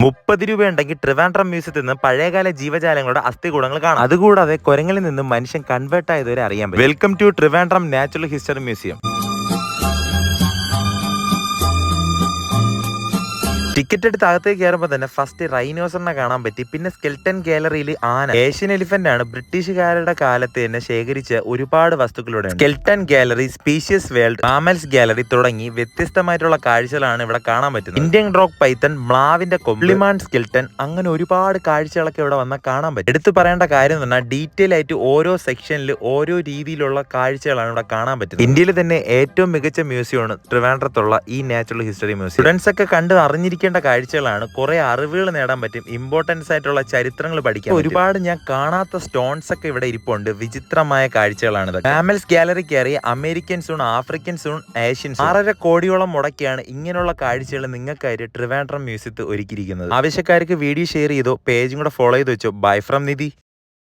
30 രൂപ ഉണ്ടെങ്കിൽ ട്രിവാൻഡ്രം മ്യൂസിയത്തിൽ നിന്ന് പഴയകാല ജീവജാലങ്ങളുടെ അസ്ഥികൂടങ്ങൾ കാണാം. അതുകൂടാതെ കുരങ്ങളിൽ നിന്ന് മനുഷ്യൻ കൺവേർട്ട് ആയതുവരെ അറിയാൻ പറ്റും. Welcome to Trivandrum natural history museum. Ticket എടുത്ത് അകത്തേക്ക് കയറുമ്പോൾ തന്നെ ഫസ്റ്റ് റൈനോസറിനെ കാണാൻ പറ്റി. പിന്നെ സ്കെൽട്ടൻ ഗാലറിയിൽ ആന, ഏഷ്യൻ എലിഫന്റ് ആണ് ബ്രിട്ടീഷുകാരുടെ കാലത്ത് തന്നെ ശേഖരിച്ച ഒരുപാട് വസ്തുക്കളുടെ. Skeleton gallery, species world, mammals gallery തുടങ്ങി വ്യത്യസ്തമായിട്ടുള്ള കാഴ്ചകളാണ് ഇവിടെ കാണാൻ പറ്റുന്നത്. ഇന്ത്യൻ റോക്ക് പൈത്തൺ, മ്ലാവിന്റെ കൊംപ്ലിമാൻ സ്കെൽട്ടൻ, അങ്ങനെ ഒരുപാട് കാഴ്ചകളൊക്കെ ഇവിടെ വന്നാൽ കാണാൻ പറ്റും. എടുത്തു പറയേണ്ട കാര്യം എന്ന് പറഞ്ഞാൽ ഡീറ്റെയിൽ ആയിട്ട് ഓരോ സെക്ഷനിൽ ഓരോ രീതിയിലുള്ള കാഴ്ചകളാണ് ഇവിടെ കാണാൻ പറ്റുന്നത്. ഇന്ത്യയിൽ തന്നെ ഏറ്റവും മികച്ച മ്യൂസിയമാണ് ട്രിവാൻഡ്രത്തുള്ള ഈ നാച്ചുറൽ ഹിസ്റ്ററി മ്യൂസിയം. സ്റ്റുഡൻസ് ഒക്കെ കണ്ട് അറിഞ്ഞിരിക്കേണ്ട കാഴ്ചകളാണ്. കുറെ അറിവുകൾ നേടാൻ പറ്റും. ഇമ്പോർട്ടൻസ് ആയിട്ടുള്ള ചരിത്രങ്ങൾ പഠിക്കാൻ ഒരുപാട് ഞാൻ കാണാത്ത സ്റ്റോൺസ് ഒക്കെ ഇവിടെ ഇരിപ്പുണ്ട്. വിചിത്രമായ കാഴ്ചകളാണ്. മാമൽസ് ഗാലറി കയറി American soon, African soon, Asian soon 6.5 കോടിയോളം മുടക്കിയാണ് ഇങ്ങനെയുള്ള കാഴ്ചകൾ നിങ്ങൾക്കായിട്ട് ട്രിവാൻഡ്രം മ്യൂസിയത്തിൽ ഒരുക്കിയിരിക്കുന്നത്. ആവശ്യക്കാർക്ക് വീഡിയോ ഷെയർ ചെയ്തോ, പേജും കൂടെ ഫോളോ ചെയ്ത് വെച്ചോ. Bye from Nidhi.